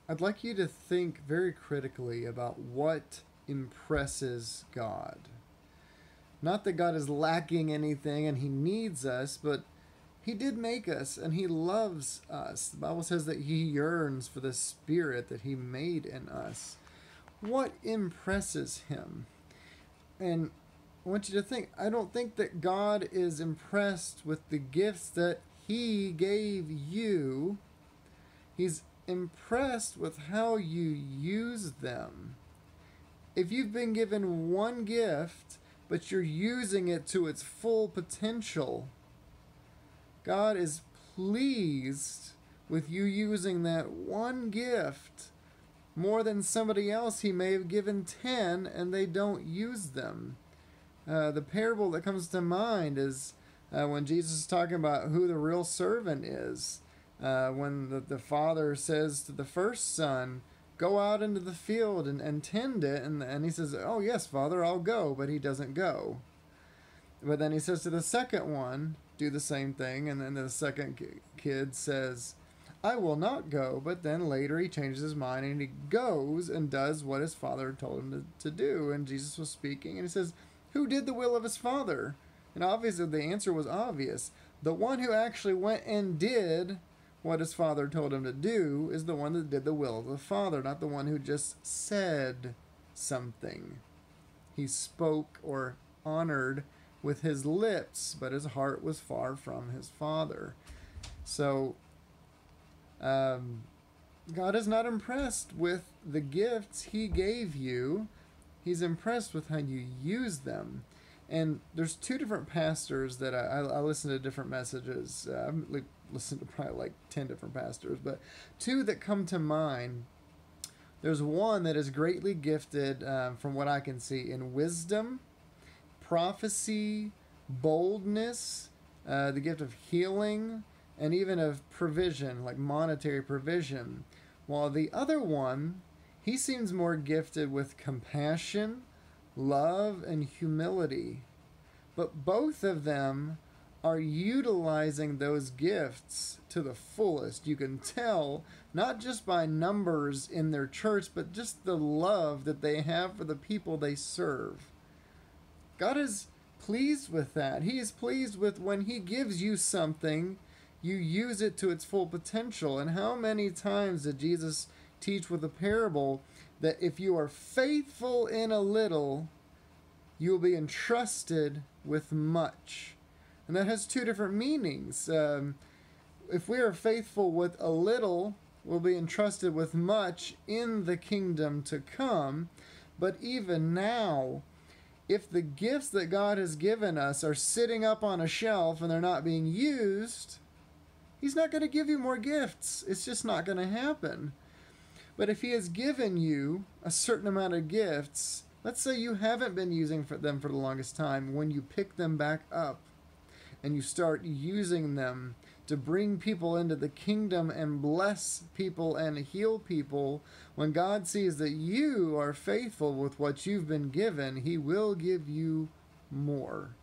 I'd like you to think very critically about what impresses God. Not that God is lacking anything and he needs us, but he did make us and he loves us. The Bible says that he yearns for the spirit that he made in us. What impresses him? And I want you to think, I don't think that God is impressed with the gifts that he gave you. He's impressed with how you use them. If you've been given one gift, but you're using it to its full potential, God is pleased with you using that one gift more than somebody else. He may have given 10 and they don't use them. The parable that comes to mind is when Jesus is talking about who the real servant is. When the father says to the first son, go out into the field and tend it, and he says, oh yes, Father, I'll go, but he doesn't go. But then he says to the second one, do the same thing, and then the second kid says, I will not go, but then later he changes his mind and he goes and does what his father told him to do. And Jesus was speaking and he says, who did the will of his father? And obviously the answer was obvious. The one who actually went and did what his father told him to do is the one that did the will of the Father, not the one who just said something. He spoke or honored with his lips, but his heart was far from his Father. So, God is not impressed with the gifts he gave you. He's impressed with how you use them. And there's two different pastors that I listen to different messages. I've listened to probably like 10 different pastors, but two that come to mind. There's one that is greatly gifted, from what I can see, in wisdom, prophecy, boldness, the gift of healing, and even of provision, like monetary provision. While the other one, he seems more gifted with compassion, love, and humility. But both of them are utilizing those gifts to the fullest. You can tell, not just by numbers in their church, but just the love that they have for the people they serve. God is pleased with that. He is pleased with when he gives you something, you use it to its full potential. And how many times did Jesus teach with a parable that if you are faithful in a little, you will be entrusted with much? And that has two different meanings. If we are faithful with a little, we'll be entrusted with much in the kingdom to come. But even now, if the gifts that God has given us are sitting up on a shelf and they're not being used, he's not going to give you more gifts. It's just not going to happen. But if he has given you a certain amount of gifts, let's say you haven't been using them for the longest time, when you pick them back up and you start using them to bring people into the kingdom and bless people and heal people, when God sees that you are faithful with what you've been given, he will give you more.